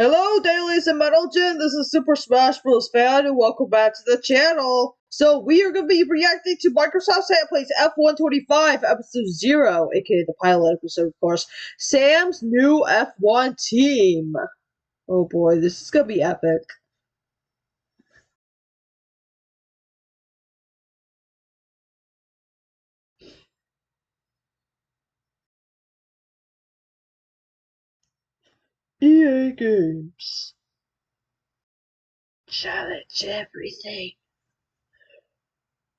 Hello, Dailies and Metalgen. This is Super Smash Bros. Fan, and welcome back to the channel. So, we are going to be reacting to Microsoft Sam Plays F125, Episode 0, aka the pilot episode, of course. Sam's new F1 team. Oh boy, this is going to be epic. EA Games. Challenge everything.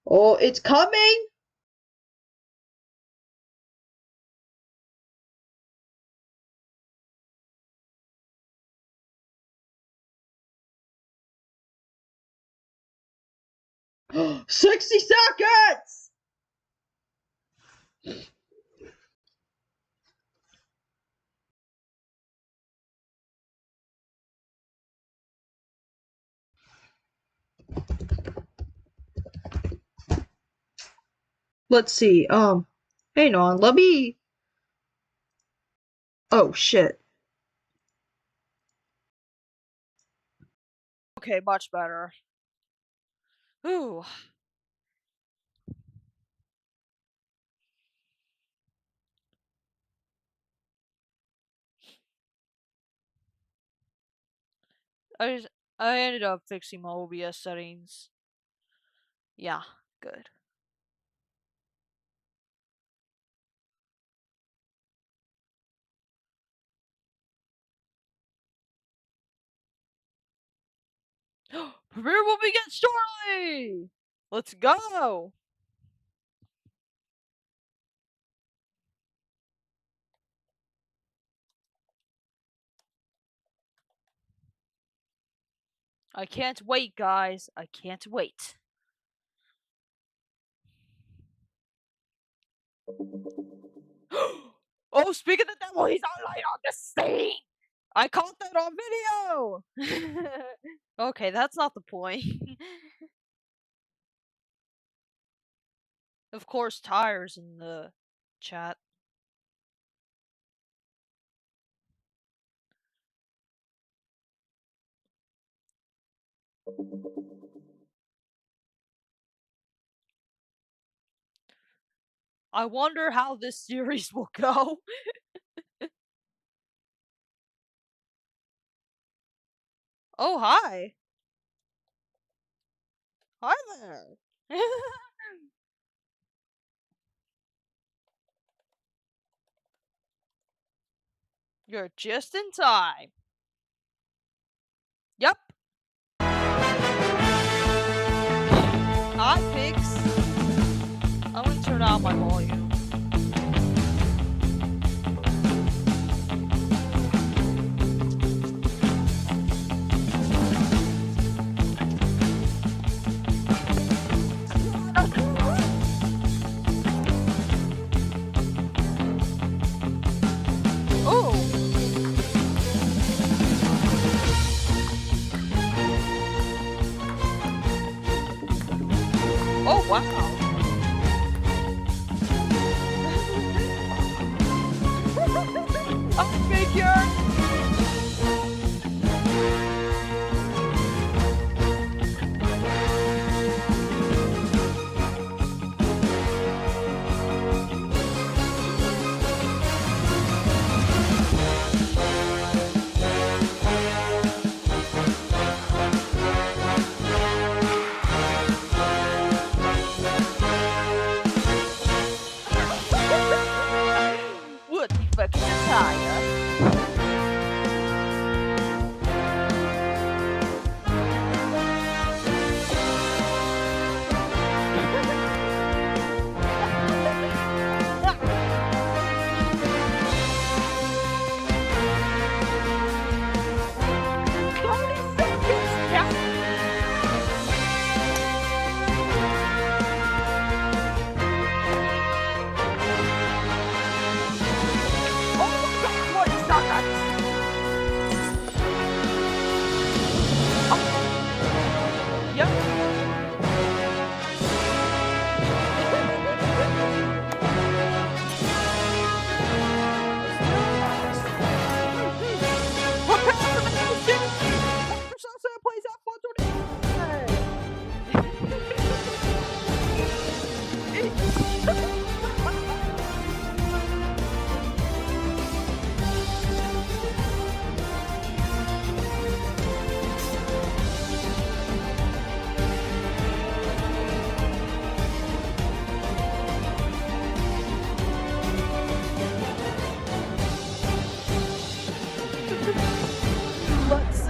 Oh, it's coming? '60 seconds! Let's see, hang on, let me... Oh, shit. Okay, much better. Ooh. I ended up fixing my OBS settings. Yeah, good. Premiere will begin shortly! Let's go! I can't wait, guys. I can't wait. Oh, speaking of the devil, he's online on the scene! I caught that on video! Okay, that's not the point. Of course, Tires in the chat. I wonder how this series will go. Oh, hi. Hi there. You're just in time. Yep. Hi, pigs. I'm gonna turn down my volume. Oh. Oh, wow. I figured.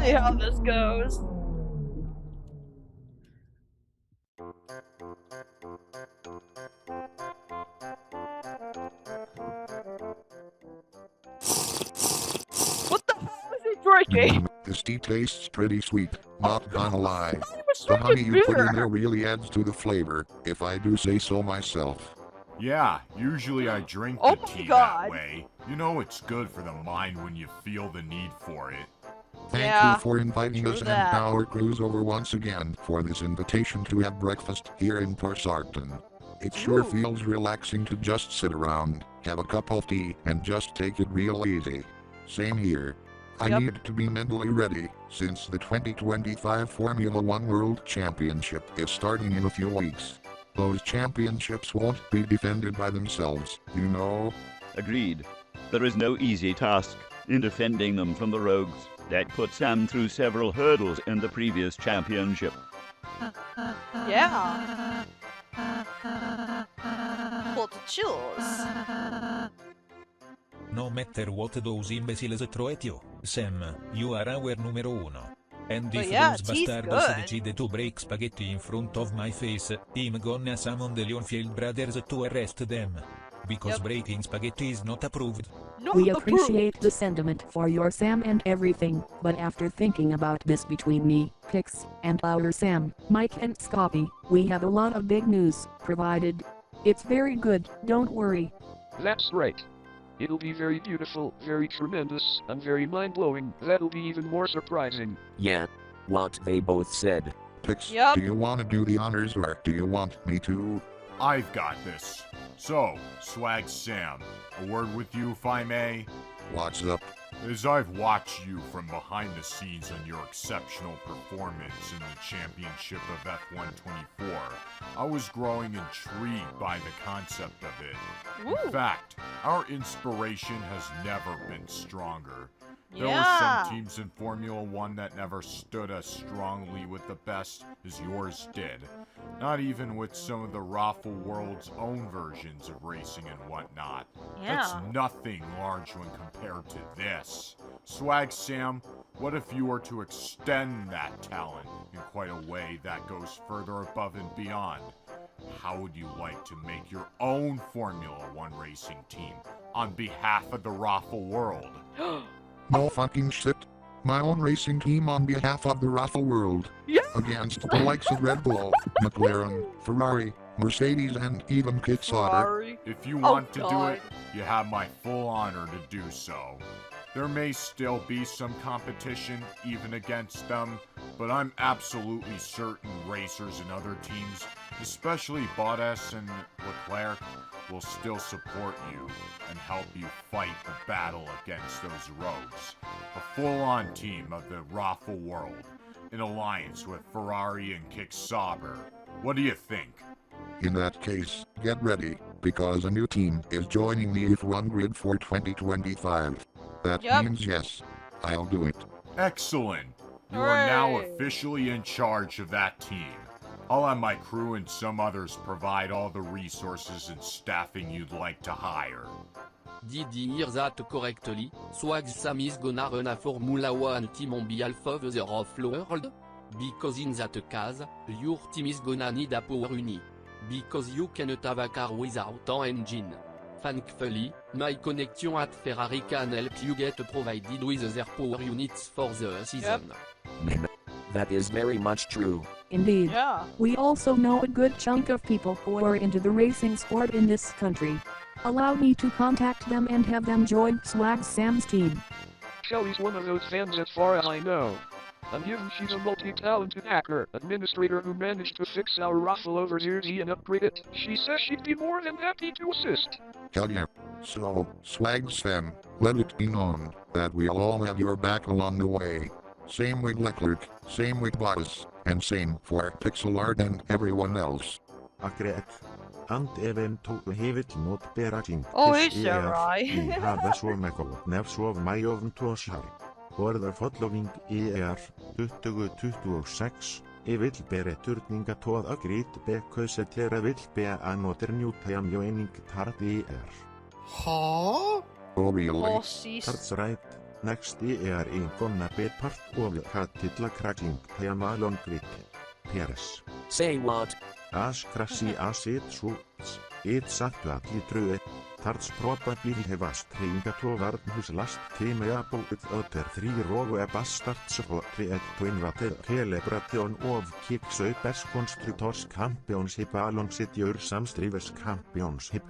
see how this goes. What the hell is he drinking? This tea tastes pretty sweet, not gonna lie. He was The honey drinking you put in beer. there really adds to the flavor, if I do say so myself. Yeah, usually I drink Oh the my tea God. that way. You know it's good for the mind when you feel the need for it. Thank Yeah, you for inviting true us and that. our crews over once again for this invitation to have breakfast here in Torsarten. It sure Ooh. feels relaxing to just sit around, have a cup of tea, and just take it real easy. Same here. I Yep. need to be mentally ready, since the 2025 Formula One World Championship is starting in a few weeks. Those championships won't be defended by themselves, you know? Agreed. There is no easy task in defending them from the rogues that put Sam through several hurdles in the previous championship. Yeah. What to choose? No matter what those imbeciles throw at you, Sam, you are our numero uno. And But if yeah, those tea's bastards good. decide to break spaghetti in front of my face, I'm gonna summon the Leonfield brothers to arrest them. Because Yep. breaking spaghetti is not approved. Not We approved. appreciate the sentiment for your Sam and everything, but after thinking about this between me, Pix, and our Sam, Mike and Scoppy, we have a lot of big news provided. It's very good, don't worry. That's right. It'll be very beautiful, very tremendous, and very mind-blowing. That'll be even more surprising. Yeah. What they both said. Pix, Yup. do you want to do the honors or do you want me to? I've got this. So, Swag Sam, a word with you if I may. What's up? As I've watched you from behind the scenes on your exceptional performance in the championship of F124, I was growing intrigued by the concept of it. Woo. In fact, our inspiration has never been stronger. There were Yeah. some teams in Formula One that never stood as strongly with the best as yours did. Not even with some of the Raffle World's own versions of racing and whatnot. That's Yeah. nothing large when compared to this. Swag Sam, what if you were to extend that talent in quite a way that goes further above and beyond? How would you like to make your own Formula One racing team on behalf of the Raffle World? No fucking shit. My own racing team on behalf of the Raffle World. Yeah. Against the likes of Red Bull, McLaren, Ferrari, Mercedes, and even Kit Sauber. Sorry. If you Oh, want to do God. it, you have my full honor to do so. There may still be some competition even against them, but I'm absolutely certain racers and other teams, especially Bottas and Leclerc, will still support you and help you fight the battle against those rogues. A full-on team of the Raffle World, in alliance with Ferrari and Kick Sauber. What do you think? In that case, get ready, because a new team is joining the F1 grid for 2025. That Yup. means yes, I'll do it. Excellent! You are now Hooray. officially in charge of that team. I'll have my crew and some others provide all the resources and staffing you'd like to hire. Did you hear that correctly? Swag Sam is gonna run a Formula One team on behalf of the Raffle World? Because in that case, your team is gonna need a power unit. Because you cannot have a car without an engine. Thankfully, my connection at Ferrari can help you get provided with their power units for the season. That is very much true. Indeed. Yeah. We also know a good chunk of people who are into the racing sport in this country. Allow me to contact them and have them join Swag Sam's team. Shelly's one of those fans as far as I know. And given she's a multi-talented hacker administrator who managed to fix our Raffle over Jersey and upgrade it, she says she'd be more than happy to assist. Hell yeah. So, Swag Sam, let it be known that we'll all have your back along the way. Same with Leclerc, same with Bottas, and same for Pixel Art and everyone else. Akkurat. And eventuelt hefur notbera ting Oh, til it's alright. Vi hafa svona góð nefsvof mæjofn tósar. Borðar following ER 2026. Vill bere turninga tóð að grít because tera vill be að noter njútæjam joining tard ER. Oh really? Oh, she's... That's right. Next year ain't gonna be part of the Katilla cracking Tayamalon Grit. Peres. Say what? As crassi as it shoots, it's actually true. Tarts probably have a string to whose last team able with other 3 row bastards for 3 to invade celebration of Kicks Upers Constructors Championship alongside your Samstrivers Championship.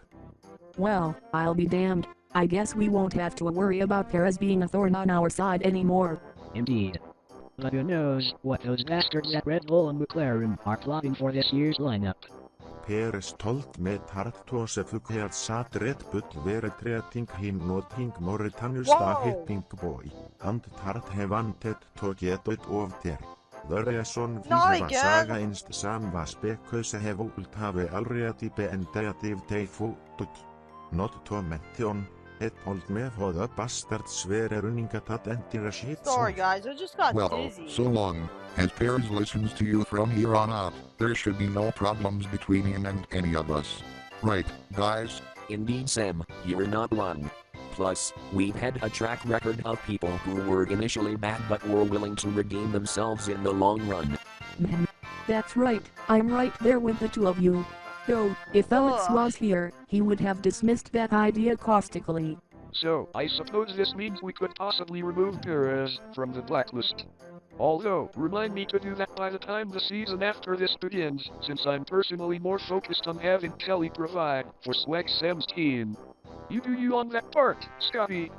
Well, I'll be damned. I guess we won't have to worry about Perez being a thorn on our side anymore. Indeed. But who knows what those bastards at Red Bull and McLaren are plotting for this year's lineup. Peres told me Tart Joseph had sat Red Bull were treating him nothing more than a hitting boy, and Tart have wanted to get it over there. The reason we have a saga against Sam was because he would have already been dead if they fought. Not to mention, he told me how the bastards were running at that entire shit. Sorry guys, I just got Well, dizzy. so long as Pears listens to you from here on out, there should be no problems between him and any of us. Right, guys? Indeed, Sam, you're not wrong. Plus, we've had a track record of people who were initially bad but were willing to redeem themselves in the long run. Man, that's right, I'm right there with the two of you. Though, if Alex was here, he would have dismissed that idea caustically. So, I suppose this means we could possibly remove Perez from the blacklist. Although, remind me to do that by the time the season after this begins, since I'm personally more focused on having Kelly provide for Swag Sam's team. You do you on that part, Scotty.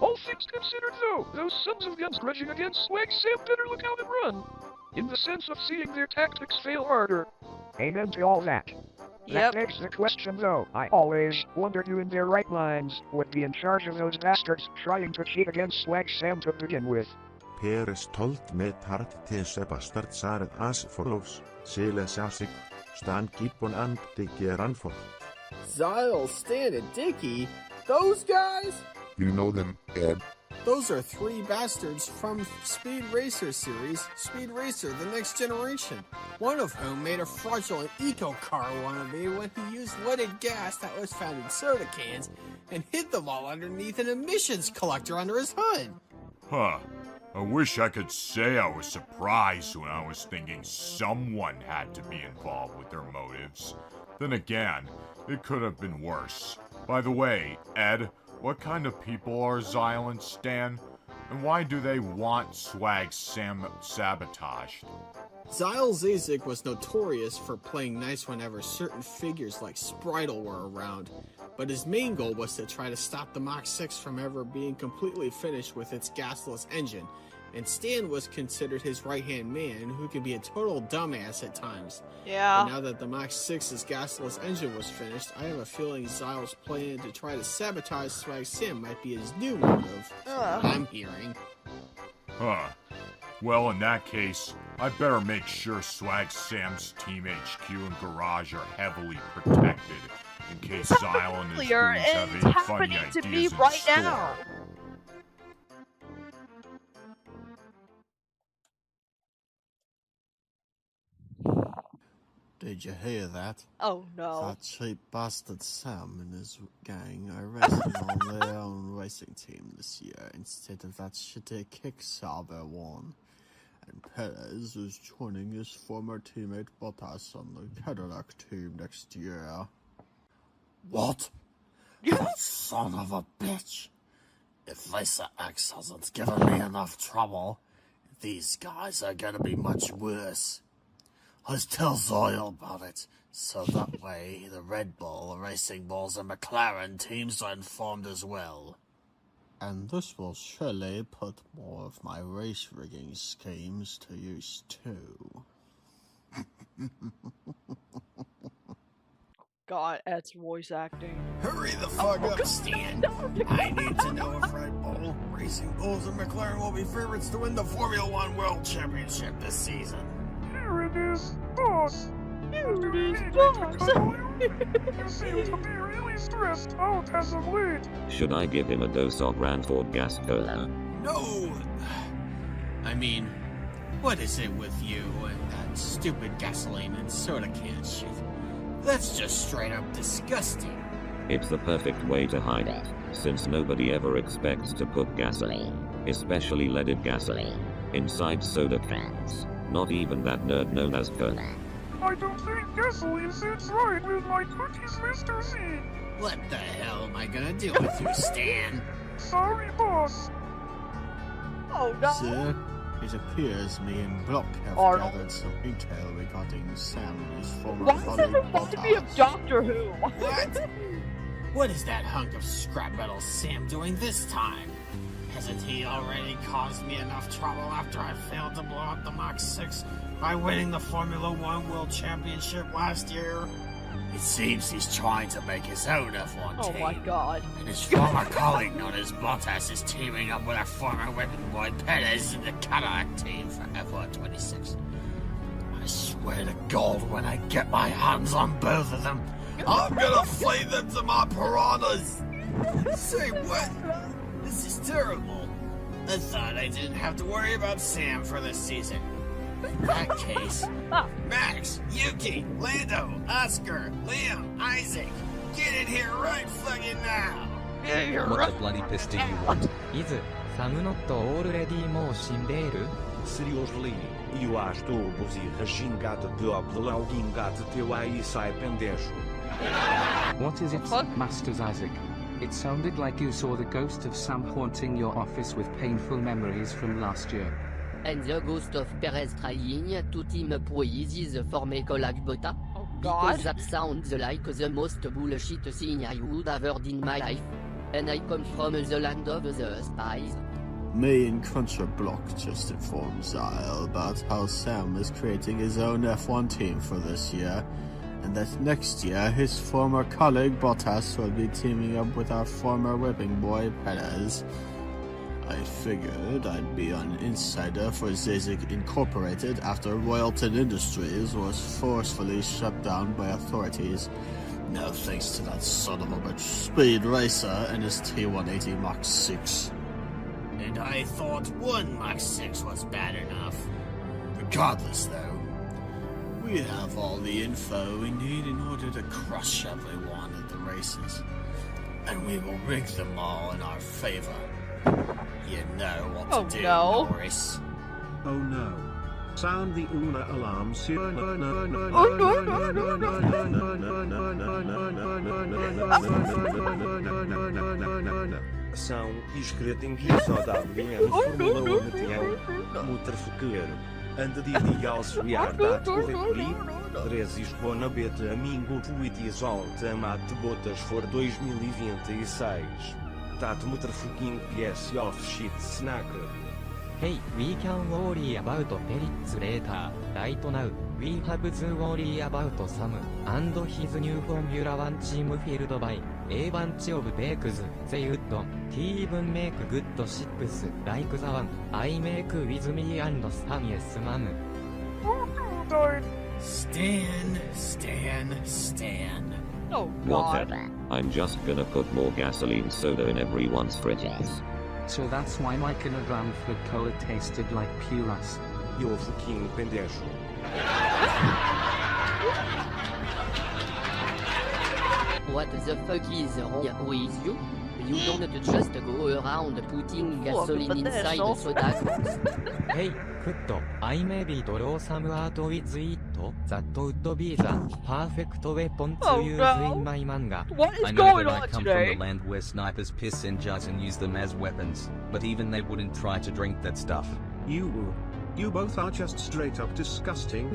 All things considered though, those sons of guns grudging against Swag Sam better look out and run. In the sense of seeing their tactics fail harder. Amen to all that. That begs the question though, I always wondered who in their right minds would be in charge of those bastards trying to cheat against Swag Sam to begin with. Peres told me Tart these bastards are as follows, Silas Asik, Stan Gibbon and Dickie Ranford. Zyle, Stan, and Dickie? Those guys? You know them, Ed. Those are 3 bastards from Speed Racer series, Speed Racer The Next Generation, one of whom made a fraudulent eco-car wannabe when he used leaded gas that was found in soda cans and hid them all underneath an emissions collector under his hood. Huh. I wish I could say I was surprised when I was thinking someone had to be involved with their motives. Then again, it could have been worse. By the way, Ed, what kind of people are Zyle and Stan? And why do they want Swag Sam sabotaged? Zyle Zazik was notorious for playing nice whenever certain figures like Spritle were around, but his main goal was to try to stop the Mach 6 from ever being completely finished with its gasless engine, and Stan was considered his right-hand man, who could be a total dumbass at times. Yeah. But now that the Mach 6's gasless engine was finished, I have a feeling Zyle's plan to try to sabotage Swag Sam might be his new motive. I'm hearing. Huh. Well, in that case, I better make sure Swag Sam's Team HQ and garage are heavily protected, in case Zyle and his goons have any funny ideas to me in right store. now. Did you hear that? Oh no. That cheap bastard Sam and his gang are racing on their own racing team this year instead of that shitty Kickstarter one. And Perez is joining his former teammate Bottas on the Cadillac team next year. What? That son of a bitch! If Lisa X hasn't given me enough trouble, these guys are gonna be much worse. Let's tell Zyle about it, so that way the Red Bull, Racing Bulls, and McLaren teams are informed as well. And this will surely put more of my race rigging schemes to use too. God, that's voice acting. Hurry the fuck up, Stan! I need to know if Red Bull, Racing Bulls, and McLaren will be favorites to win the Formula One World Championship this season. Here it is, boss! Here it is, boss! You seem to be really stressed out as of late. Should I give him a dose of Ranford gas cola? No! I mean, what is it with you and that stupid gasoline and soda can shit? That's just straight up disgusting. It's the perfect way to hide it, since nobody ever expects to put gasoline especially leaded gasoline, inside soda cans. Not even that nerd known as Cola. I don't think gasoline sits right with my cookies, Mr. Z. What the hell am I gonna do with you, Stan? Sorry, boss. Oh no. Sir, it appears me and Block have Arnold. gathered some intel regarding Sam and his former Why does colleague it remind me of Bottas. Doctor Who? What? What is that hunk of scrap metal Sam doing this time? Hasn't he already caused me enough trouble after I failed to blow up the Mach 6 by winning the Formula 1 World Championship last year? It seems he's trying to make his own F1 Oh team. my god. And his former colleague known as Bottas is teaming up with our former whipping boy Perez in the Cadillac team for F1 26. I swear to God, when I get my hands on both of them, I'm gonna flay them to my piranhas! Say what? This is terrible. I thought I didn't have to worry about Sam for this season. In that case, Max, Yuki, Lando, Oscar, Liam, Isaac, get in here right fucking now! What the bloody piss do you want? Is Sam not already motion there? Seriously, eu acho todos e regingado de obdelauguingado teu aí sai pendejo. What is it, Masters Isaac? It sounded like you saw the ghost of Sam haunting your office with painful memories from last year. And the ghost of Perez trying to team up with his former colleague Bottas? God. Because that sounds like the most bullshit thing I would have heard in my life. And I come from the land of the spies. Me and Cruncher Block just informed Zyle about how Sam is creating his own F1 team for this year, and that next year his former colleague Bottas will be teaming up with our former whipping boy Perez. I figured I'd be an insider for Zazek Incorporated after Royalton Industries was forcefully shut down by authorities. No thanks to that son of a bitch Speed Racer and his T180 Mach 6. And I thought one Mach 6 was bad enough. Regardless though, we have all the info we need in order to crush everyone at the races. And we will rig them all in our favor. You know what to do, Norris. Oh no. Sound the UNA alarm. São escretinhos saudáveis Fórmula 1 tião Muterfoqueiro. Anda de ideals reardade correctly. Rezis bona beta amigo tweeties ultimate botas for 2026. Tat Muterfoquinho PS off shit snacker. Hey, we can worry about Peritz later. Right now, we have to worry about Sam and his new Formula 1 team filled by a bunch of bakes. They would even make good ships like the one I make with me and Sam. Yes, ma'am. Stan. Oh, God. Whatever. I'm just gonna put more gasoline soda in everyone's fridges. So that's why my kilogram for cola tasted like Puras. You're fucking pendejo. What the fuck is wrong with you? You don't just go around putting gasoline inside the soda. Hey, could I maybe draw some art with it? That would be the perfect weapon to use in my manga. What is I know going that on I come today? from the land where snipers piss in jars and use them as weapons, but even they wouldn't try to drink that stuff. You both are just straight up disgusting.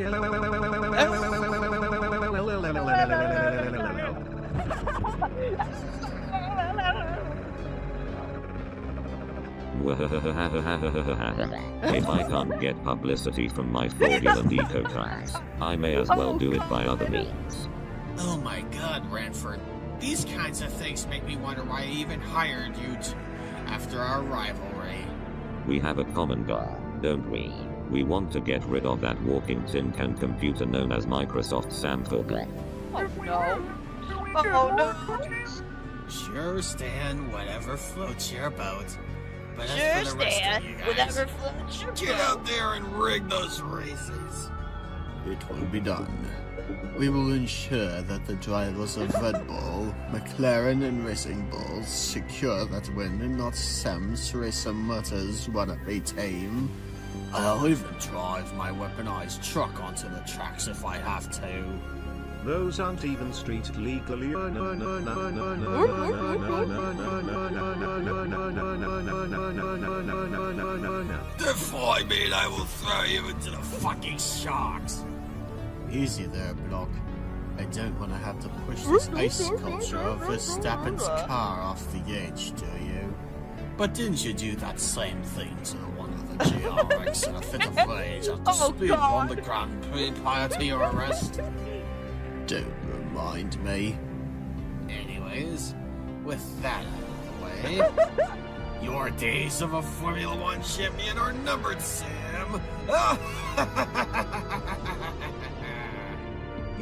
If I can't get publicity from my fraudulent eco tax, I may as well do it by other means. Oh my god, Ranford. These kinds of things make me wonder why I even hired you after our rivalry. We have a common goal, don't we? We want to get rid of that walking tin can computer known as Microsoft Sam Forget. Oh no. Oh no. Sure, Stan, whatever floats your boat. But Sure, as for the rest Stan, of you guys, whatever floats your get boat. out there and rig those races. It will be done. We will ensure that the drivers of Red Bull, McLaren and Racing Bulls secure that win and not Sam's Racer Motors wannabe team. I'll even drive my weaponized truck onto the tracks if I have to. Those aren't even street legally. Defy me and I will throw you into the fucking sharks. Easy there, Block. I don't want to have to push this ice sculpture of Verstappen's car off the edge, do you? But didn't you do that same thing to one of the GRX in a fit of rage after speed on the Grand Prix prior to your arrest? Don't remind me. Anyways, with that out of the way, your days of a Formula One champion are numbered, Sam.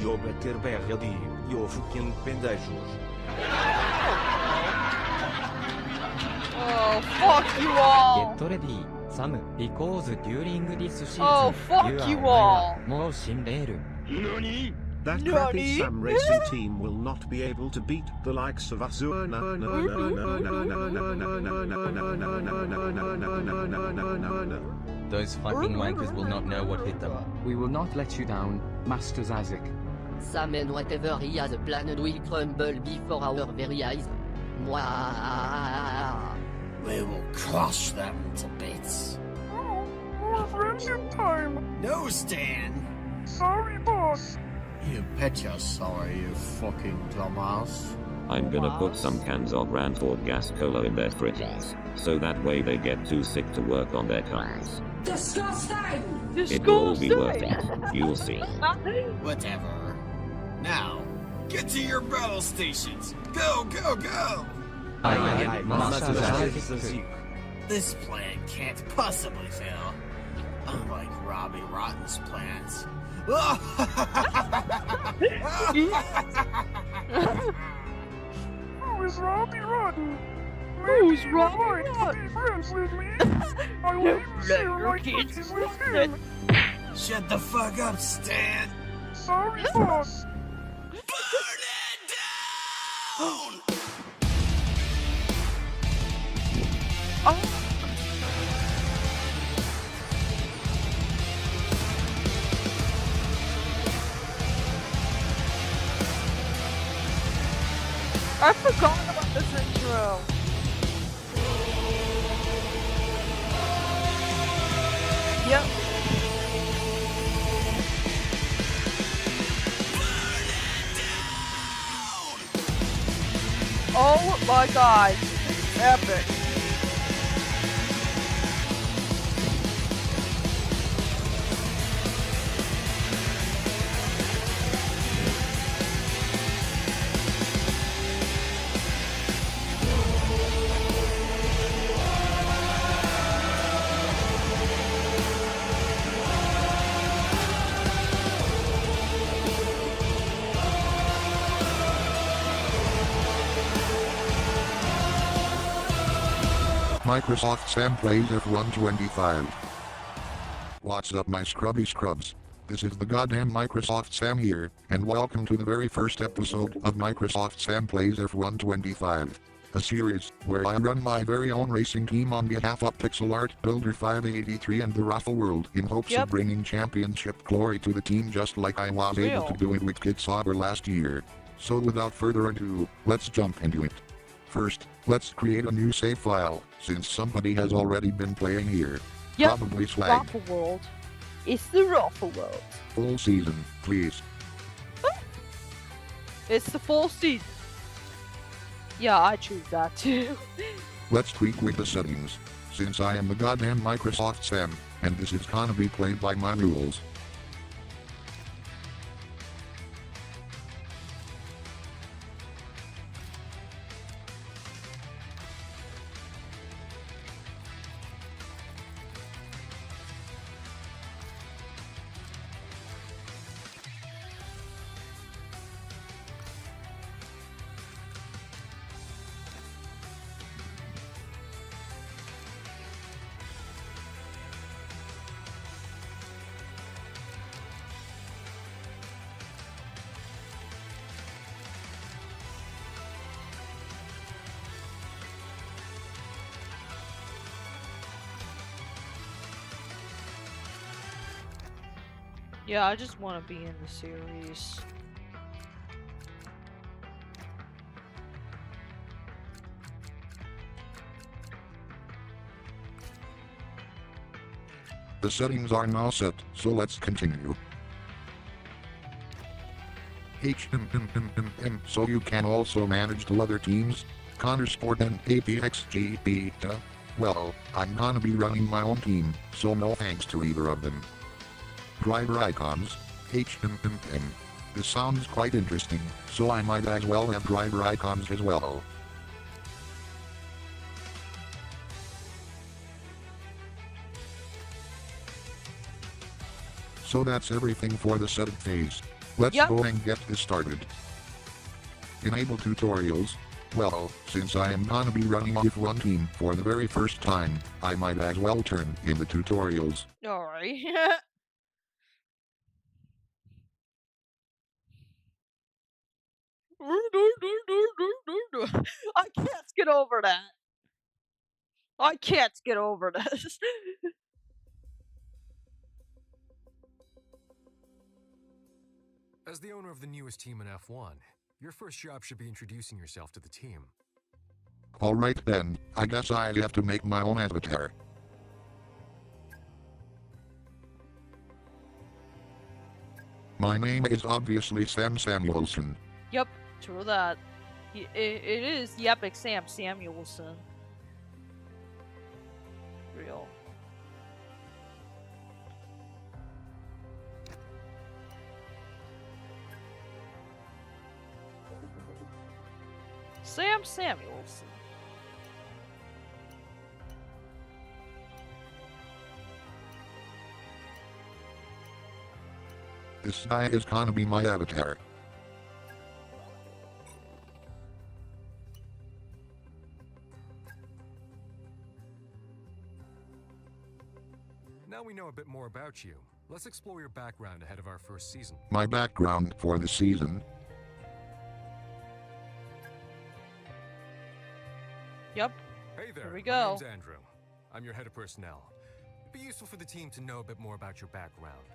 Yo bater berradi, yo fucking pendejos. Oh, fuck you all! Get ready, Sam, because during this season, Oh, fuck you all! more Shinreal. NANI? That crappy Sam Racing team will not be able to beat the likes of us. Those fucking wankers will not know what hit them. We will not let you down, Masters Isaac. Sam and whatever he has planned will crumble before our very eyes. Mwah. We will crush them to bits. More friendship time. No, Stan. Sorry, boss. You bet you're sorry, you fucking dumbass. I'm gonna put some cans of Ranford gas cola in their fridges, so that way they get too sick to work on their cars. Disgusting! It will all be worth it. You'll see. Whatever. Now, get to your battle stations. Go, go, go! Aye, Masters Isaac. This plan can't possibly fail. Unlike Robbie Rotten's plans. Who is Robbie Rotten? Who's Robbie Rotten? To be friends with me? I will even share my cookies with him. Shut the fuck up, Stan! Sorry, boss. I forgot about this intro. Yep. Oh my god. Epic. Microsoft Sam plays F1 25. What's up, my scrubby scrubs? This is the goddamn Microsoft Sam here, and welcome to the very first episode of Microsoft Sam plays F1 25. A series where I run my very own racing team on behalf of Pixel Art, Builder 583 and the Raffle World in hopes of bringing championship glory to the team just like I was able to do it with Kid Sauber last year. So without further ado, let's jump into it. First, let's create a new save file, since somebody has already been playing here. Yep. Probably Swag. Raffle World. It's the Raffle World. Full season, please. It's the full season. Yeah, I choose that too. Let's tweak with the settings, since I am the goddamn Microsoft Sam, and this is gonna be played by my rules. Yeah, I just want to be in the series. The settings are now set, so let's continue. So you can also manage the other teams? Connor Sport and APXG Beta? Well, I'm gonna be running my own team, so no thanks to either of them. Driver icons? This sounds quite interesting, so I might as well have driver icons as well. So that's everything for the setup phase. Let's go and get this started. Enable tutorials. Well, since I am gonna be running F1 team for the very first time, I might as well turn in the tutorials. Alright. I can't get over that. I can't get over this. As the owner of the newest team in F1, your first job should be introducing yourself to the team. Alright then, I guess I have to make my own avatar. My name is obviously Sam Samuelson. Yep, true that. It is the epic Sam Samuelson. Real. Sam Samuelson. This guy is gonna be my avatar. Now we know a bit more about you. Let's explore your background ahead of our first season. My background for the season? Yep. Hey there. Here we go. My name's Andrew. I'm your head of personnel. It'd be useful for the team to know a bit more about your background.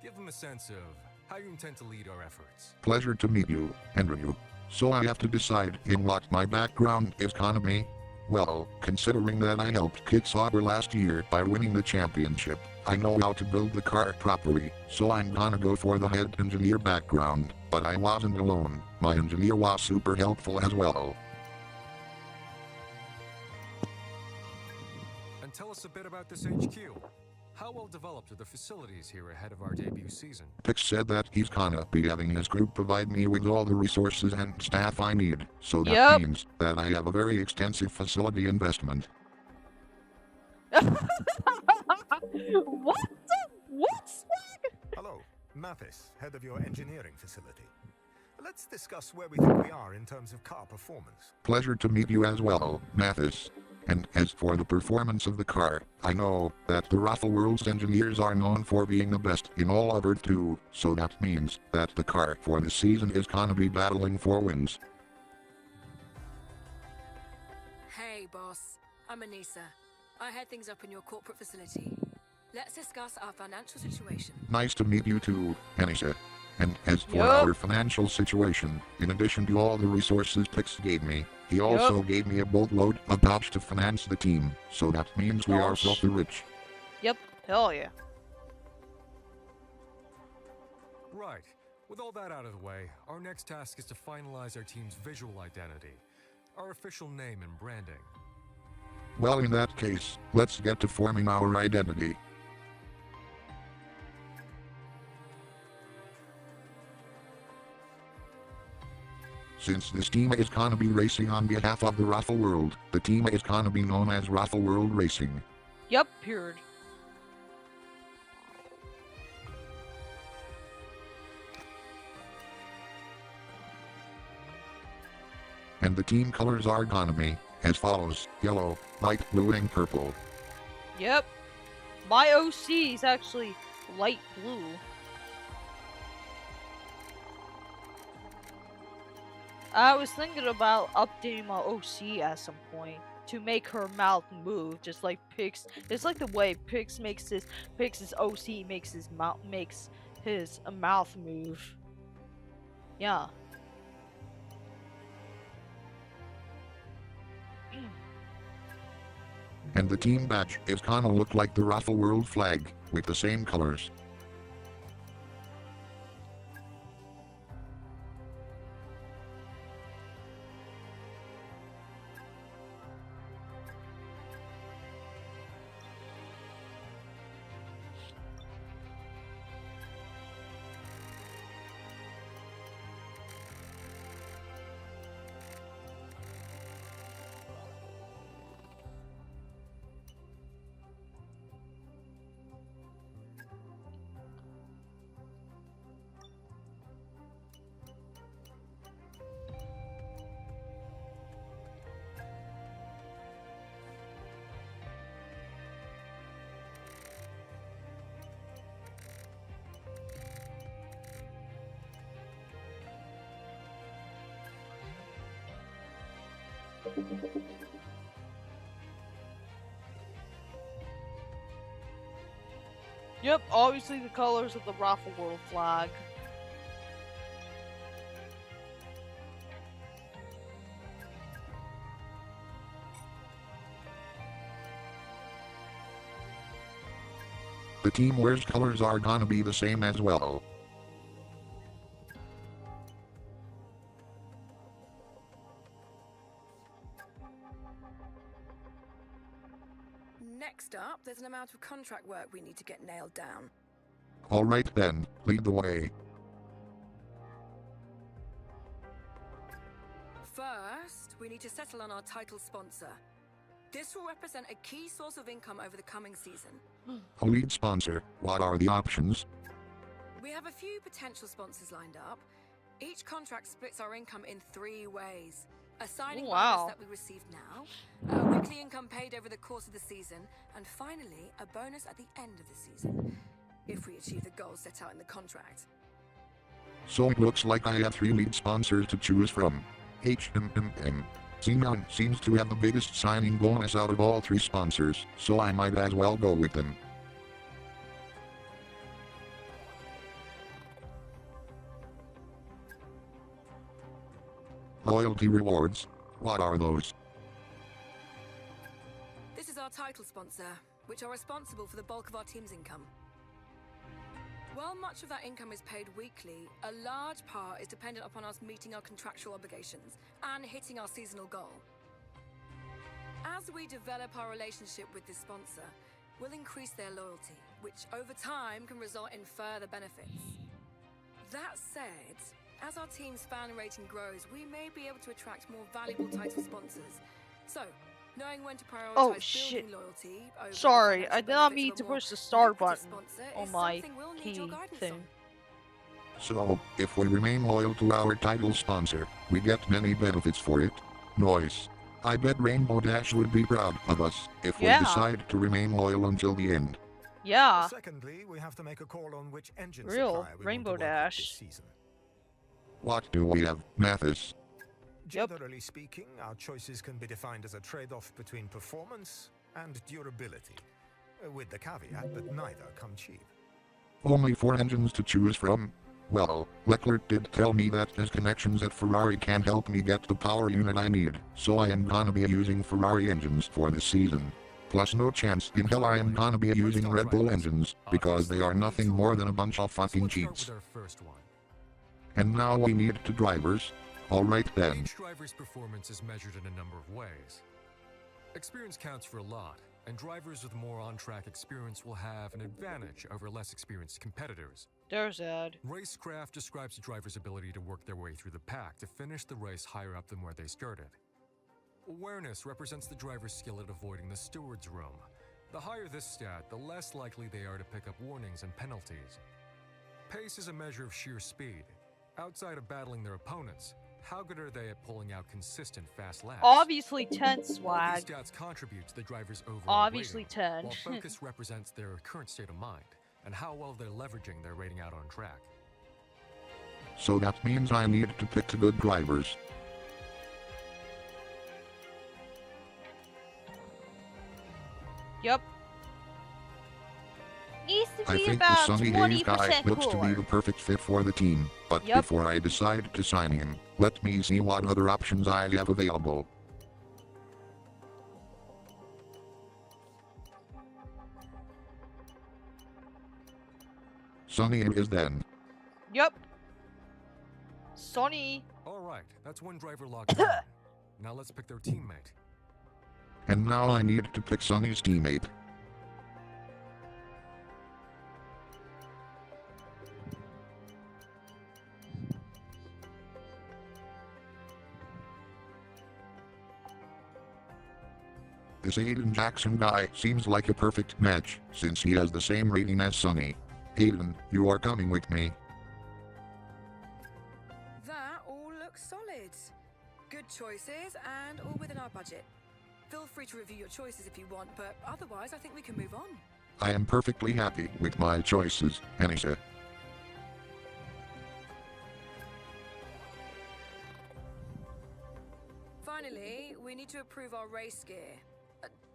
Give them a sense of how you intend to lead our efforts. Pleasure to meet you, Andrew. So I have to decide in what my background is gonna be? Well, considering that I helped Kit Sauber last year by winning the championship, I know how to build the car properly, so I'm gonna go for the head engineer background, but I wasn't alone. My engineer was super helpful as well. And tell us a bit about this HQ. How well developed are the facilities here ahead of our debut season? Pix said that he's gonna be having his group provide me with all the resources and staff I need, so that means that I have a very extensive facility investment. What? What, Swag? Hello, Mathis, head of your engineering facility. Let's discuss where we think we are in terms of car performance. Pleasure to meet you as well, Mathis. And as for the performance of the car, I know that the Raffle World's engineers are known for being the best in all of Earth 2, so that means that the car for this season is gonna be battling for wins. Hey, boss. I'm Anissa. I head things up in your corporate facility. Let's discuss our financial situation. Nice to meet you too, Anisha. And as for our financial situation, in addition to all the resources Pix gave me, he also gave me a boatload of pouch to finance the team, so that means we are filthy rich. Yep, hell yeah. Right. With all that out of the way, our next task is to finalize our team's visual identity, our official name and branding. Well, in that case, let's get to forming our identity. Since this team is gonna be racing on behalf of the Raffle World, the team is gonna be known as Raffle World Racing. Yep, period. And the team colors are gonna be as follows: yellow, light blue, and purple. Yep. My OC is actually light blue. I was thinking about updating my OC at some point to make her mouth move, just like Pix. It's like the way Pix makes his OC makes his mouth his mouth move. Yeah. And the team badge is kinda look like the Raffle World flag, with the same colors. Yep, obviously the colors of the Raffle World flag. The team wears colors are gonna be the same as well. Next up, there's an amount of contract work we need to get nailed down. Alright then, lead the way. First, we need to settle on our title sponsor. This will represent a key source of income over the coming season. A lead sponsor, what are the options? We have a few potential sponsors lined up. Each contract splits our income in 3 ways. A signing bonus that we receive now, a weekly income paid over the course of the season, and finally, a bonus at the end of the season, if we achieve the goals set out in the contract. So it looks like I have 3 lead sponsors to choose from. Xenon seems to have the biggest signing bonus out of all 3 sponsors, so I might as well go with them. Loyalty rewards? What are those? This is our title sponsor, which are responsible for the bulk of our team's income. While much of that income is paid weekly, a large part is dependent upon us meeting our contractual obligations and hitting our seasonal goal. As we develop our relationship with this sponsor, we'll increase their loyalty, which over time can result in further benefits. That said, as our team's fan rating grows, we may be able to attract more valuable title sponsors. So, knowing when to prioritize building loyalty over Sorry, I did not mean to push the start button on my key thing. So, if we remain loyal to our title sponsor, we get many benefits for it. Nice. I bet Rainbow Dash would be proud of us if we decide to remain loyal until the end. Yeah. Secondly, we have to make a call on which engine Real Rainbow Dash. What do we have, Mathis? Generally speaking, our choices can be defined as a trade-off between performance and durability, with the caveat that neither come cheap. Only 4 engines to choose from? Well, Leclerc did tell me that his connections at Ferrari can help me get the power unit I need, so I am gonna be using Ferrari engines for this season. Plus no chance in hell I am gonna be using Red Bull engines, because they are nothing more than a bunch of fucking cheats. And now we need 2 drivers. Alright then. Each driver's performance is measured in a number of ways. Experience counts for a lot, and drivers with more on-track experience will have an advantage over less experienced competitors. There's Ed. Racecraft describes a driver's ability to work their way through the pack to finish the race higher up than where they started. Awareness represents the driver's skill at avoiding the steward's room. The higher this stat, the less likely they are to pick up warnings and penalties. Pace is a measure of sheer speed. Outside of battling their opponents, how good are they at pulling out consistent fast laps? Obviously 10, Swag. These stats contribute to the driver's overall Obviously rating, 10. while focus represents their current state of mind and how well they're leveraging their rating out on track. So that means I need to pick 2 good drivers. Yep. East to I be think the about Sunny Haze 20% guy looks to be cooler. the perfect fit for the team, but Yup. before I decide to sign him, let me see what other options I have available. Sunny it is then. Yup. Sonny. Alright, that's one driver locked down. Now let's pick their teammate. And now I need to pick Sunny's teammate. This Aiden Jackson guy seems like a perfect match, since he has the same rating as Sunny. Aiden, you are coming with me. That all looks solid. Good choices and all within our budget. Feel free to review your choices if you want, but otherwise I think we can move on. I am perfectly happy with my choices, Anisha. Finally, we need to approve our race gear.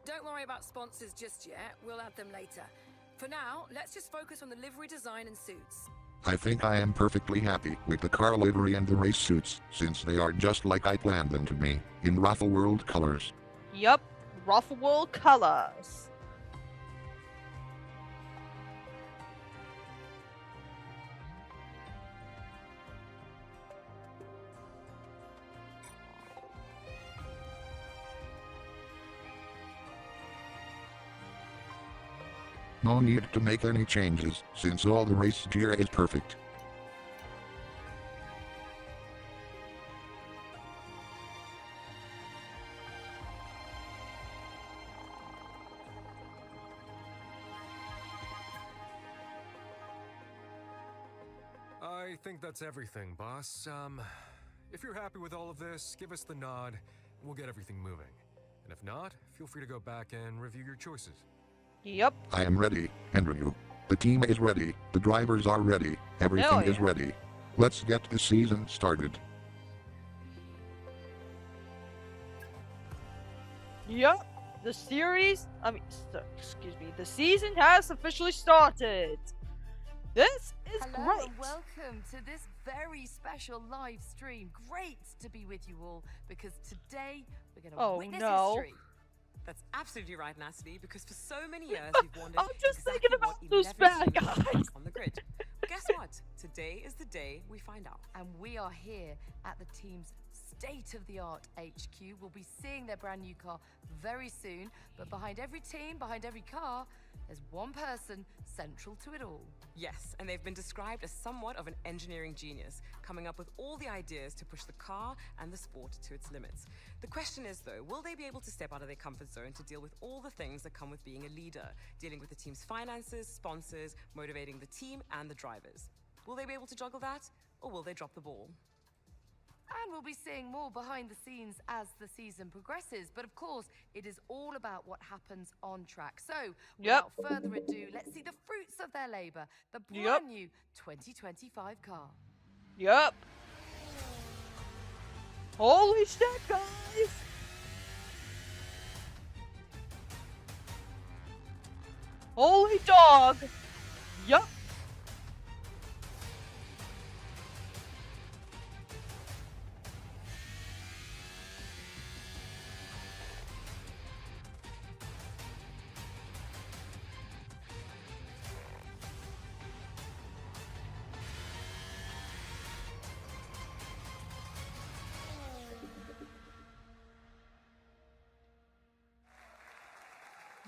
Don't worry about sponsors just yet, we'll add them later. For now, let's just focus on the livery design and suits. I think I am perfectly happy with the car livery and the race suits, since they are just like I planned them to be, in Raffle World colors. Yup. Raffle World colors. No need to make any changes, since all the race gear is perfect. I think that's everything, boss. If you're happy with all of this, give us the nod, and we'll get everything moving. And if not, feel free to go back and review your choices. Yep. I am ready, Andrew. The team is ready, the drivers are ready, everything is ready. Let's get the season started. Yep. The series, excuse me, the season has officially started. This is Hello great. and welcome to this very special live stream. Great to be with you all because today we're going to witness history. That's absolutely right, Natalie, because for so many years we've wondered I'm just exactly thinking about what those 11 bad teams look like guys. on the grid. Guess what? Today is the day we find out. And we are here at the team's state-of-the-art HQ. We'll be seeing their brand new car very soon, but behind every team, behind every car, there's one person central to it all. Yes, and they've been described as somewhat of an engineering genius, coming up with all the ideas to push the car and the sport to its limits. The question is, though, will they be able to step out of their comfort zone to deal with all the things that come with being a leader, dealing with the team's finances, sponsors, motivating the team and the drivers? Will they be able to juggle that, or will they drop the ball? And we'll be seeing more behind the scenes as the season progresses. But of course, it is all about what happens on track. So, without further ado, let's see the fruits of their labor. The brand new 2025 car. Yup. Holy shit, guys! Holy dog! Yup.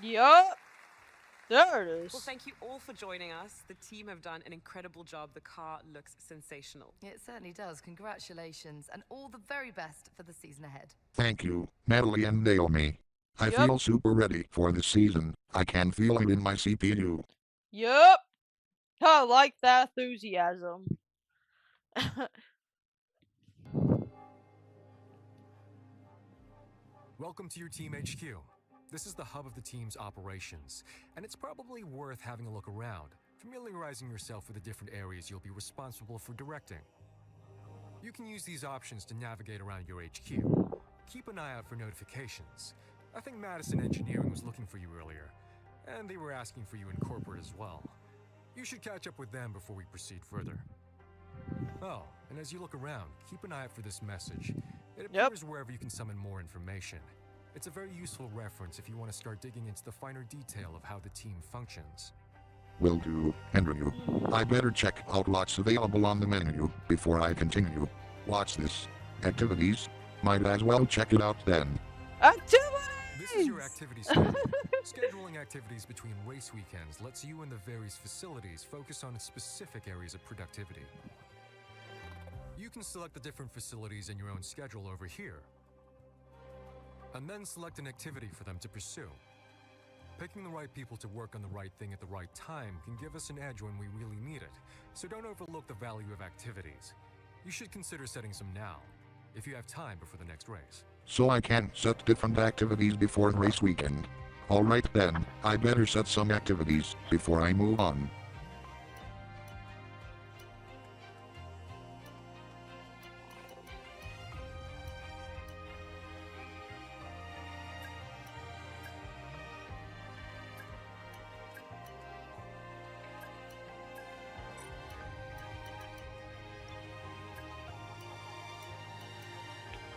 Yup. There it is. Well, thank you all for joining us. The team have done an incredible job. The car looks sensational. It certainly does. Congratulations and all the very best for the season ahead. Thank you, Natalie and Naomi. I feel super ready for the season. I can feel it in my CPU. Yup. I like that enthusiasm. Welcome to your Team HQ. This is the hub of the team's operations, and it's probably worth having a look around, familiarizing yourself with the different areas you'll be responsible for directing. You can use these options to navigate around your HQ. Keep an eye out for notifications. I think Madison Engineering was looking for you earlier, and they were asking for you in corporate as well. You should catch up with them before we proceed further. Oh, and as you look around, keep an eye out for this message. It appears wherever you can summon more information. It's a very useful reference if you want to start digging into the finer detail of how the team functions. Will do, Andrew. I better check out what's available on the menu before I continue. Watch this. Activities. Might as well check it out then. Activities! This is your activity schedule. Scheduling activities between race weekends lets you and the various facilities focus on specific areas of productivity. You can select the different facilities in your own schedule over here, and then select an activity for them to pursue. Picking the right people to work on the right thing at the right time can give us an edge when we really need it, so don't overlook the value of activities. You should consider setting some now, if you have time before the next race. So I can set different activities before the race weekend. Alright then, I better set some activities before I move on.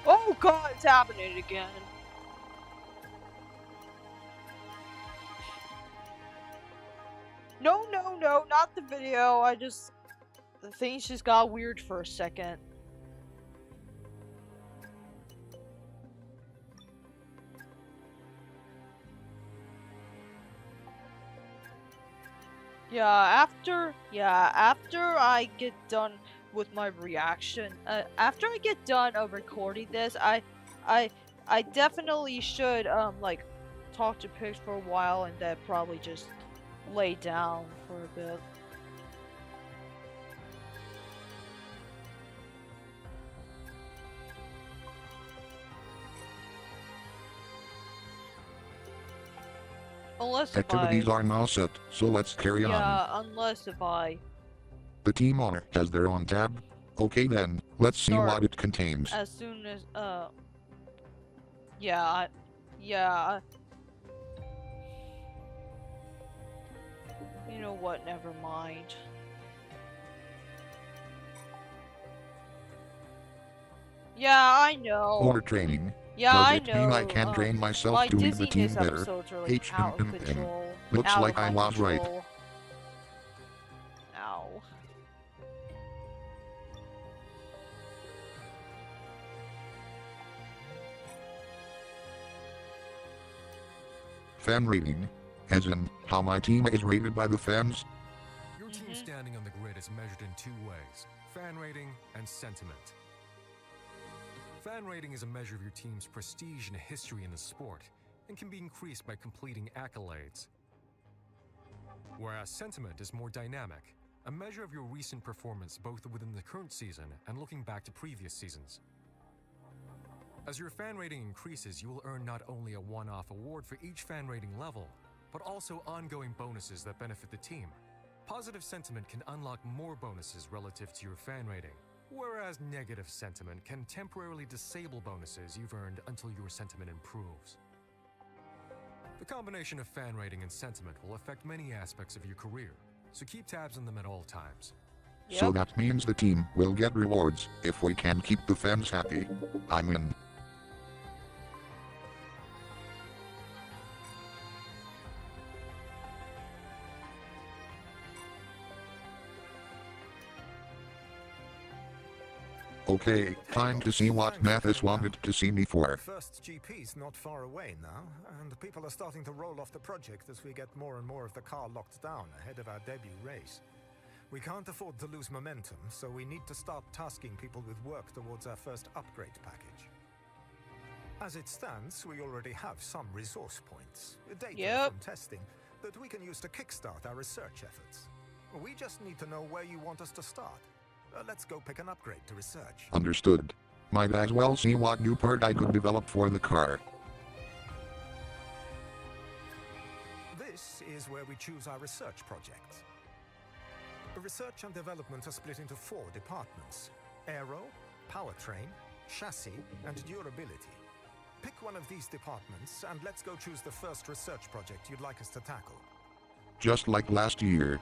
Oh god, it's happening again. No, not the video. The things just got weird for a second. After I get done with my reaction, after I get done of recording this, I definitely should like talk to Pix for a while and then probably just lay down for a bit. Unless Activities are now set, so let's carry on. Yeah, unless if I... The team owner has their own tab. Okay then, let's see what it contains. As soon as, You know what, never mind. Yeah, I know. Owner training. Yeah, Does I it know. mean I can train myself my to lead the team dizziness better? episodes are like out of control. Looks Out like of I my was right. control. Ow. Fan rating. As in, how my team is rated by the fans? Your team standing on the grid is measured in two ways: fan rating and sentiment. Fan rating is a measure of your team's prestige and history in the sport, and can be increased by completing accolades. Whereas sentiment is more dynamic, a measure of your recent performance both within the current season and looking back to previous seasons. As your fan rating increases, you will earn not only a one-off award for each fan rating level, but also ongoing bonuses that benefit the team. Positive sentiment can unlock more bonuses relative to your fan rating, whereas negative sentiment can temporarily disable bonuses you've earned until your sentiment improves. The combination of fan rating and sentiment will affect many aspects of your career, so keep tabs on them at all times. So that means the team will get rewards if we can keep the fans happy. I'm in. Okay, time to see what Mathis wanted to see me for. First GP's not far away now, and people are starting to roll off the project as we get more and more of the car locked down ahead of our debut race. We can't afford to lose momentum, so we need to start tasking people with work towards our first upgrade package. As it stands, we already have some resource points, data from testing, that we can use to kickstart our research efforts. We just need to know where you want us to start. Let's go pick an upgrade to research. Understood. Might as well see what new part I could develop for the car. This is where we choose our research projects. Research and development are split into 4 departments: aero, powertrain, chassis, and durability. Pick one of these departments and let's go choose the first research project you'd like us to tackle. Just like last year.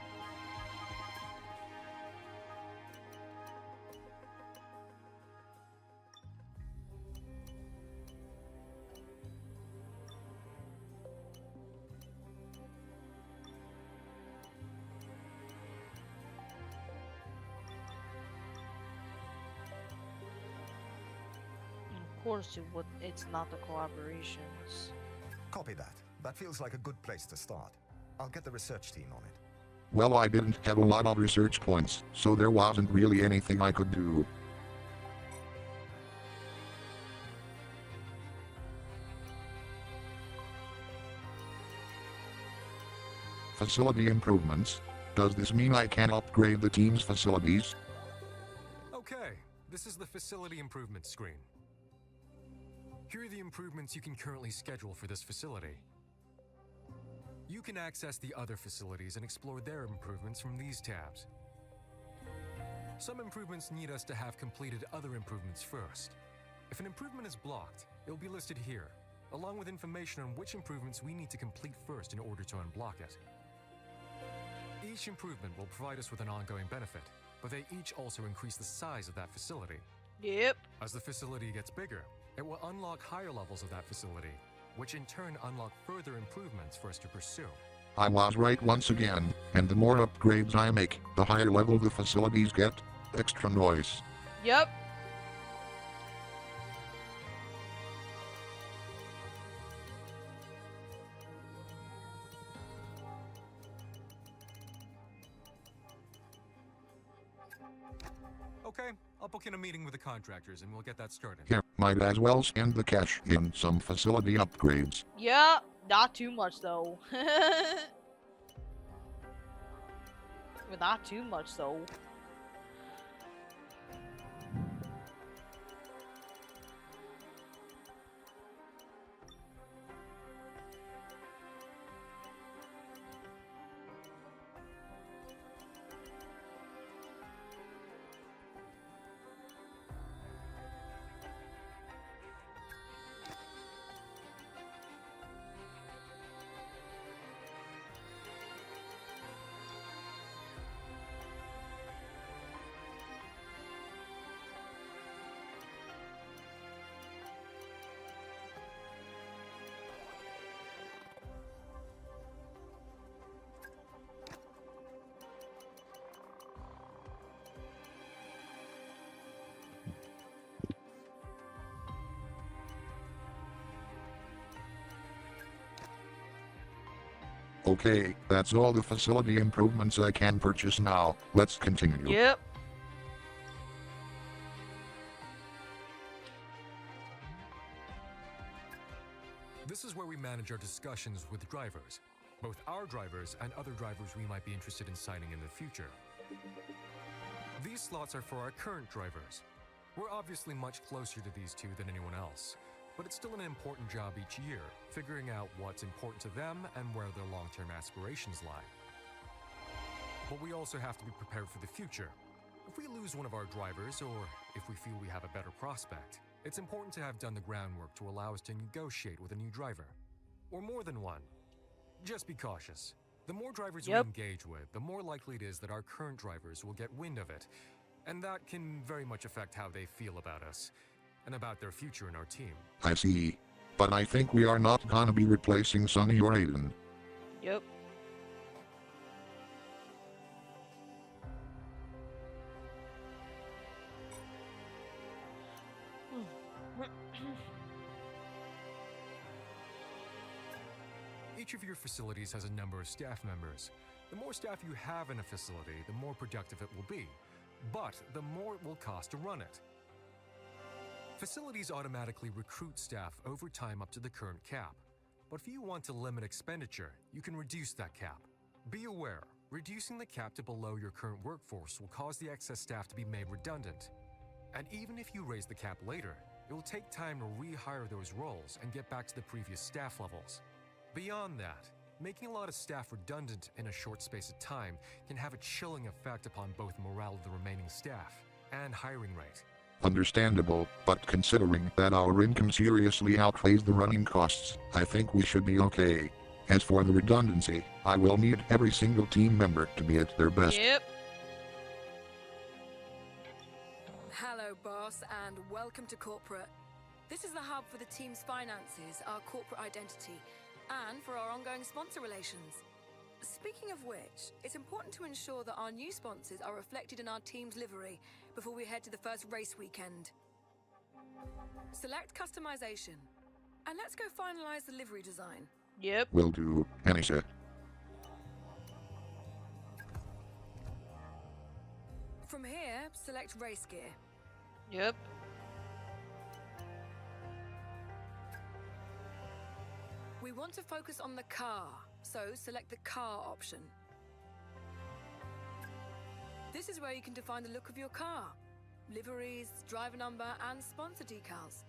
course it's not the collaborations. Copy that. That feels like a good place to start. I'll get the research team on it. Well, I didn't have a lot of research points, so there wasn't really anything I could do. Facility improvements. Does this mean I can upgrade the team's facilities? Okay, this is the facility improvement screen. Here are the improvements you can currently schedule for this facility. You can access the other facilities and explore their improvements from these tabs. Some improvements need us to have completed other improvements first. If an improvement is blocked, it will be listed here, along with information on which improvements we need to complete first in order to unblock it. Each improvement will provide us with an ongoing benefit, but they each also increase the size of that facility. Yep. As the facility gets bigger, it will unlock higher levels of that facility, which in turn unlock further improvements for us to pursue. I was right once again, and the more upgrades I make, the higher level the facilities get. Extra noise. Yep. Okay, I'll book in a meeting with the contractors and we'll get that started. Here, might as well spend the cash in some facility upgrades. Yeah, not too much though. Not too much though. Okay, that's all the facility improvements I can purchase now. Let's continue. Yep. This is where we manage our discussions with drivers, both our drivers and other drivers we might be interested in signing in the future. These slots are for our current drivers. We're obviously much closer to these two than anyone else, but it's still an important job each year, figuring out what's important to them and where their long-term aspirations lie. But we also have to be prepared for the future. If we lose one of our drivers, or if we feel we have a better prospect, it's important to have done the groundwork to allow us to negotiate with a new driver. Or more than one. Just be cautious. The more drivers we engage with, the more likely it is that our current drivers will get wind of it. And that can very much affect how they feel about us, and about their future in our team. I see. But I think we are not gonna be replacing Sonny or Aiden. Yep. Each of your facilities has a number of staff members. The more staff you have in a facility, the more productive it will be, but the more it will cost to run it. Facilities automatically recruit staff over time up to the current cap, but if you want to limit expenditure, you can reduce that cap. Be aware, reducing the cap to below your current workforce will cause the excess staff to be made redundant. And even if you raise the cap later, it will take time to rehire those roles and get back to the previous staff levels. Beyond that, making a lot of staff redundant in a short space of time can have a chilling effect upon both morale of the remaining staff and hiring rate. Understandable, but considering that our income seriously outweighs the running costs, I think we should be okay. As for the redundancy, I will need every single team member to be at their best. Yep. Hello, boss, and welcome to corporate. This is the hub for the team's finances, our corporate identity, and for our ongoing sponsor relations. Speaking of which, it's important to ensure that our new sponsors are reflected in our team's livery before we head to the first race weekend. Select customization. And let's go finalize the livery design. Yep. Will do, Anisha. From here, select race gear. Yep. We want to focus on the car, so select the car option. This is where you can define the look of your car. Liveries, driver number, and sponsor decals.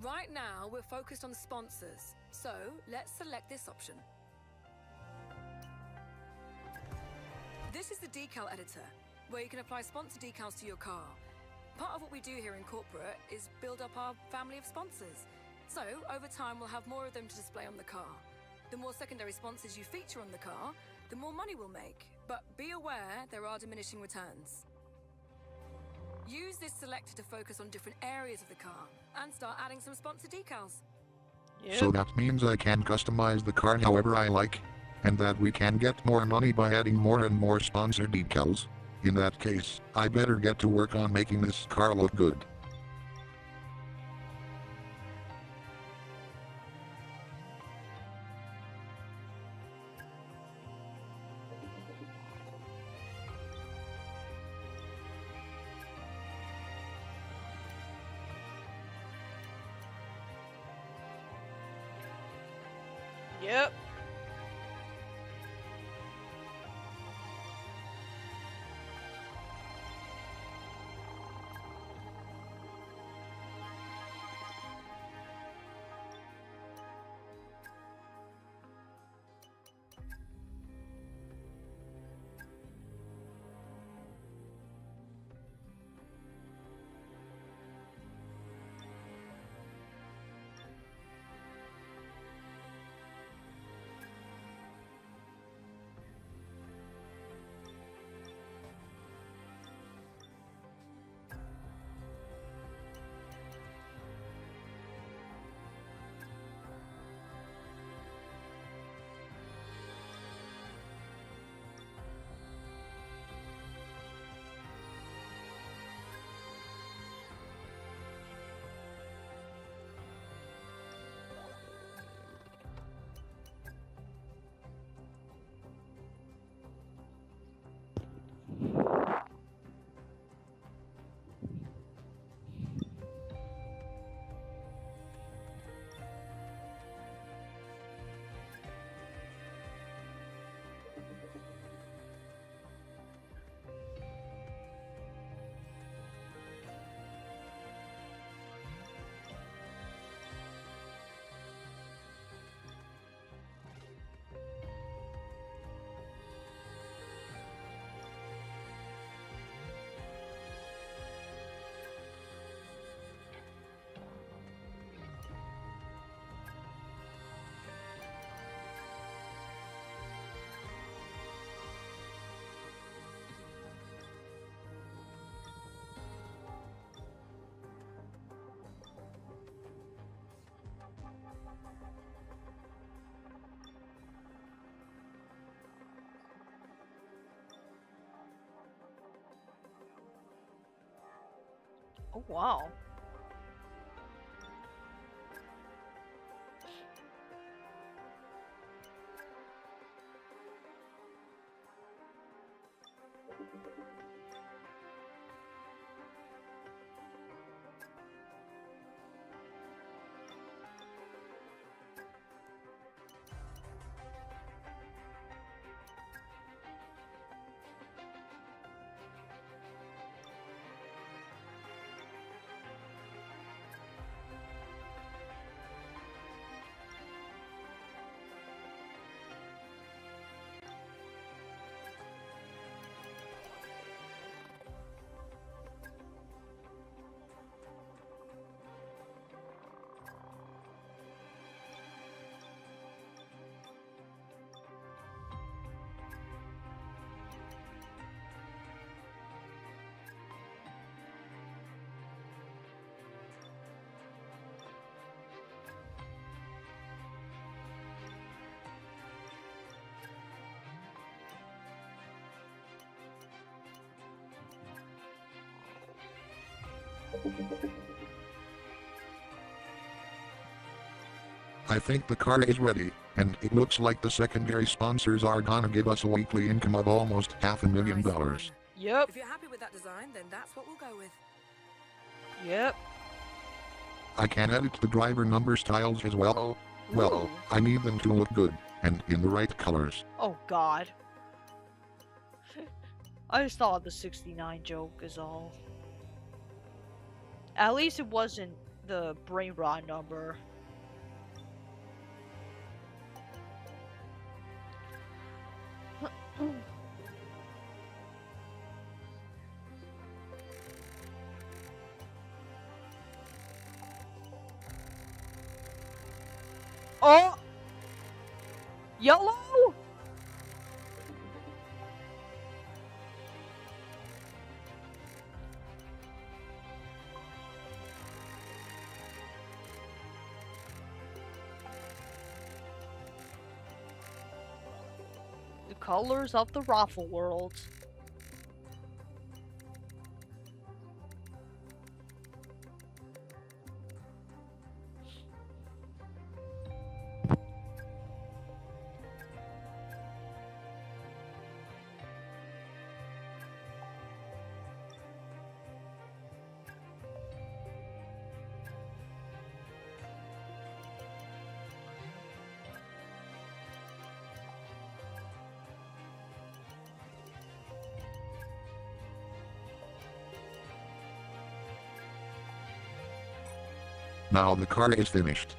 Right now, we're focused on sponsors, so let's select this option. This is the decal editor, where you can apply sponsor decals to your car. Part of what we do here in corporate is build up our family of sponsors. So, over time, we'll have more of them to display on the car. The more secondary sponsors you feature on the car, the more money we'll make. But be aware, there are diminishing returns. Use this selector to focus on different areas of the car and start adding some sponsor decals. So that means I can customize the car however I like, and that we can get more money by adding more and more sponsor decals. In that case, I better get to work on making this car look good. Yep. Oh, wow. I think the car is ready, and it looks like the secondary sponsors are gonna give us a weekly income of almost $500,000. Yep. If you're happy with that design, then that's what we'll go with. Yep. I can edit the driver number styles as well. Well, I need them to look good, and in the right colors. Oh god. I just thought the 69 joke is all. At least it wasn't the brain rot number. Oh! Yellow? The colors of the Raffle World. Now the car is finished.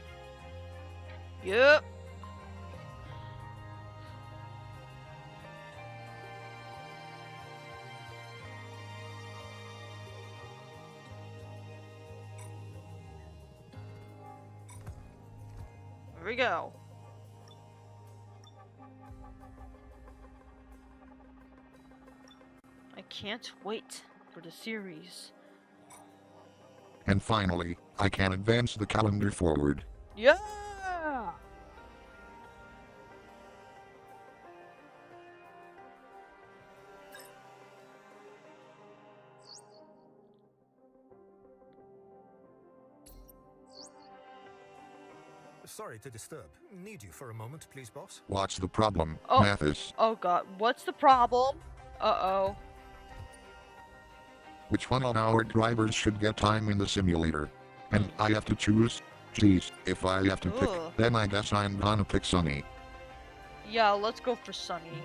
Yep. Here we go. I can't wait for the series. And finally, I can advance the calendar forward. Yeah! Sorry to disturb. Need you for a moment, please, boss? What's the problem, Oh. Mathis? Oh god, what's the problem? Uh-oh. Which one of our drivers should get time in the simulator? And I have to choose? Geez, if I have to pick, Ugh. then I guess I'm gonna pick Sunny. Yeah, let's go for Sunny.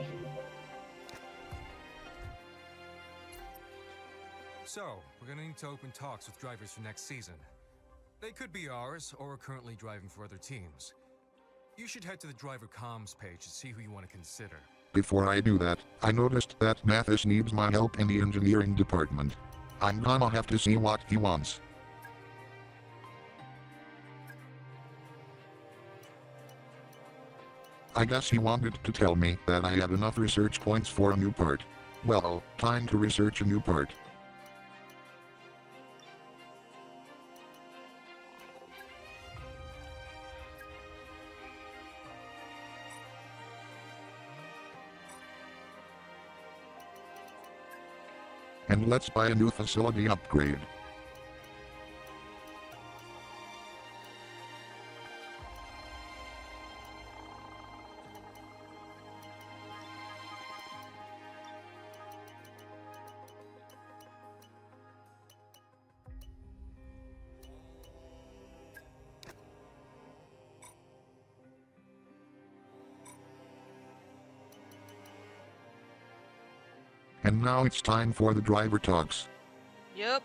So, we're gonna need to open talks with drivers for next season. They could be ours, or are currently driving for other teams. You should head to the driver comms page to see who you want to consider. Before I do that, I noticed that Mathis needs my help in the engineering department. I'm gonna have to see what he wants. I guess he wanted to tell me that I had enough research points for a new part. Well, time to research a new part. And let's buy a new facility upgrade. And now it's time for the driver talks. Yep.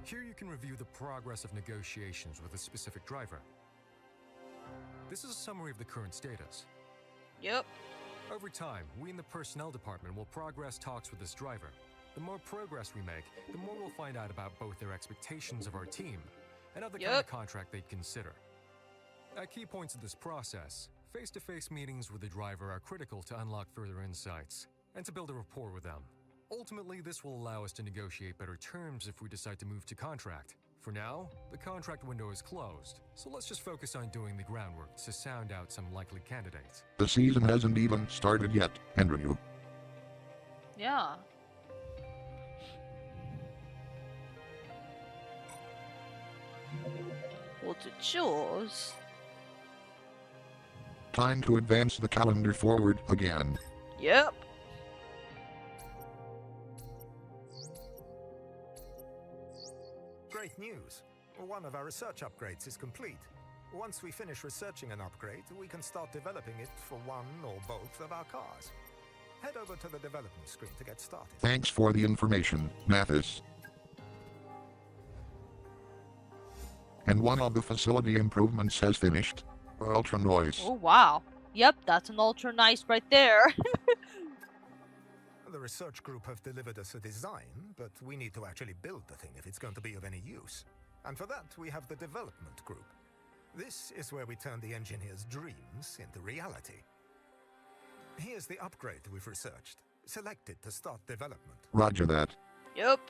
Here you can review the progress of negotiations with a specific driver. This is a summary of the current status. Yep. Over time, we in the personnel department will progress talks with this driver. The more progress we make, the more we'll find out about both their expectations of our team and of the kind of contract they'd consider. At key points of this process, face-to-face meetings with the driver are critical to unlock further insights and to build a rapport with them. Ultimately, this will allow us to negotiate better terms if we decide to move to contract. For now, the contract window is closed, so let's just focus on doing the groundwork to sound out some likely candidates. The season hasn't even started yet, Andrew. Yeah. What to choose? Time to advance the calendar forward again. Yep. Great news. One of our research upgrades is complete. Once we finish researching an upgrade, we can start developing it for one or both of our cars. Head over to the development screen to get started. Thanks for the information, Mathis. And one of the facility improvements has finished. Ultra noise. Oh wow. Yep, that's an ultra nice right there. The research group have delivered us a design, but we need to actually build the thing if it's going to be of any use. And for that, we have the development group. This is where we turn the engineer's dreams into reality. Here's the upgrade we've researched. Select it to start development. Roger that. Yep.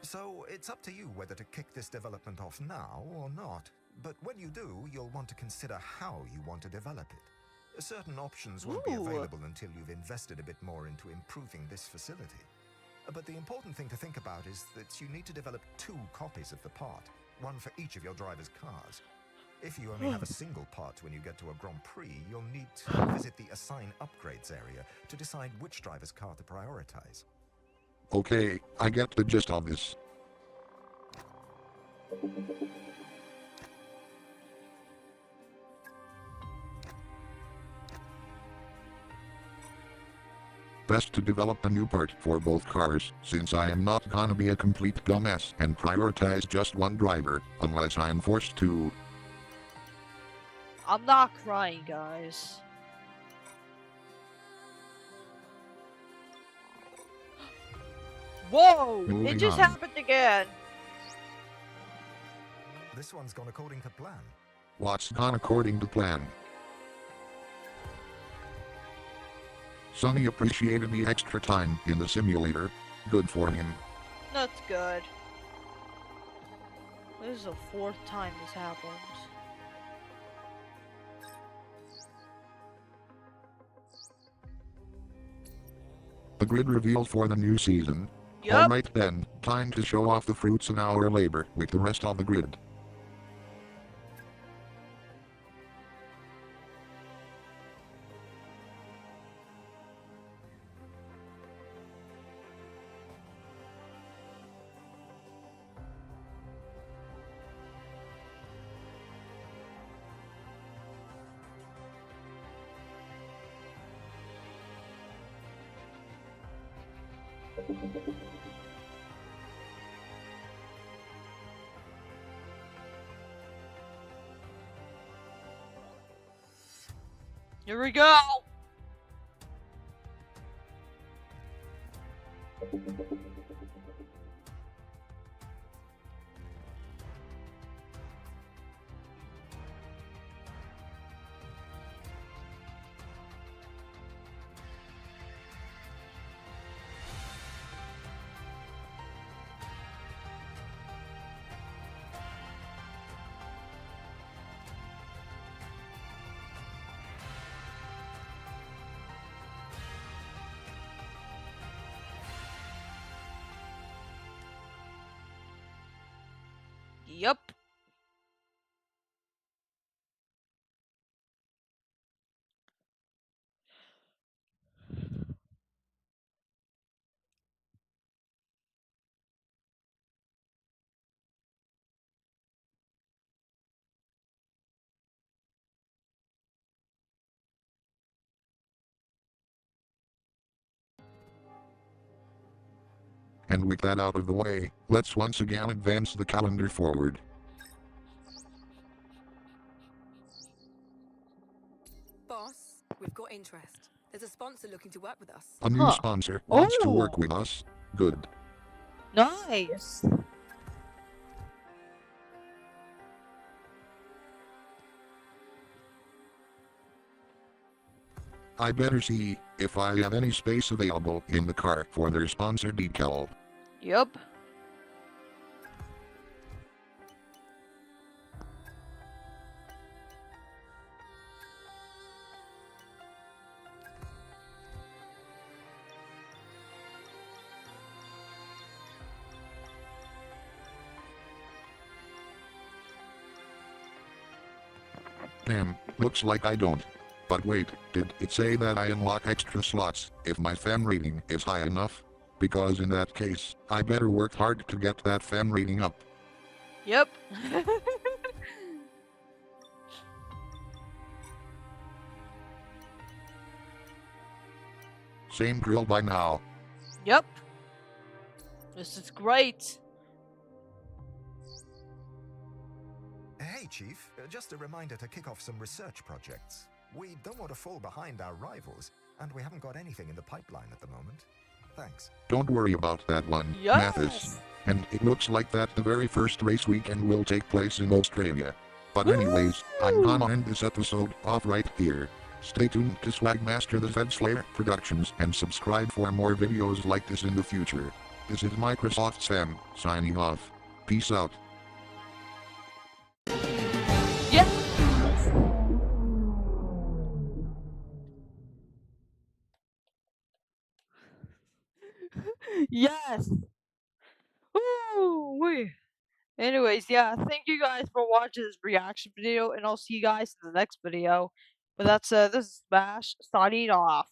So, it's up to you whether to kick this development off now or not. But when you do, you'll want to consider how you want to develop it. Certain options won't be available until you've invested a bit more into improving this facility. But the important thing to think about is that you need to develop 2 copies of the part, one for each of your driver's cars. If you only have a single part when you get to a Grand Prix, you'll need to visit the Assign Upgrades area to decide which driver's car to prioritize. Okay, I get the gist of this. Best to develop a new part for both cars, since I am not gonna be a complete dumbass and prioritize just one driver, unless I am forced to. I'm not crying, guys. Whoa! Moving It just on. happened again. This one's gone according to plan. What's gone according to plan? Sonny appreciated the extra time in the simulator. Good for him. That's good. This is the 4th time this happens. The grid reveal for the new season. Yup. Alright then, time to show off the fruits of our labor with the rest of the grid. Here we go! Yup. And with that out of the way, let's once again advance the calendar forward. Boss, we've got interest. There's a sponsor looking to work with us. A new sponsor wants to work Oh. with us. Good. Nice. I better see if I have any space available in the car for their sponsor decal. Yup. Damn, looks like I don't. But wait, did it say that I unlock extra slots if my fan rating is high enough? Because in that case, I better work hard to get that fan rating up. Yep. Same drill by now. Yep. This is great. Hey, Chief. Just a reminder to kick off some research projects. We don't want to fall behind our rivals, and we haven't got anything in the pipeline at the moment. Thanks. Don't worry about that one, Mathis. And it looks like that the very first race weekend will take place in Australia. But anyways, I'm gonna end this episode off right here. Stay tuned to Swagmaster the Fed Slayer Productions and subscribe for more videos like this in the future. This is Microsoft Sam, signing off. Peace out. Yes. Woo! Anyways, yeah, thank you guys for watching this reaction video, and I'll see you guys in the next video. But that's this is Smash signing off.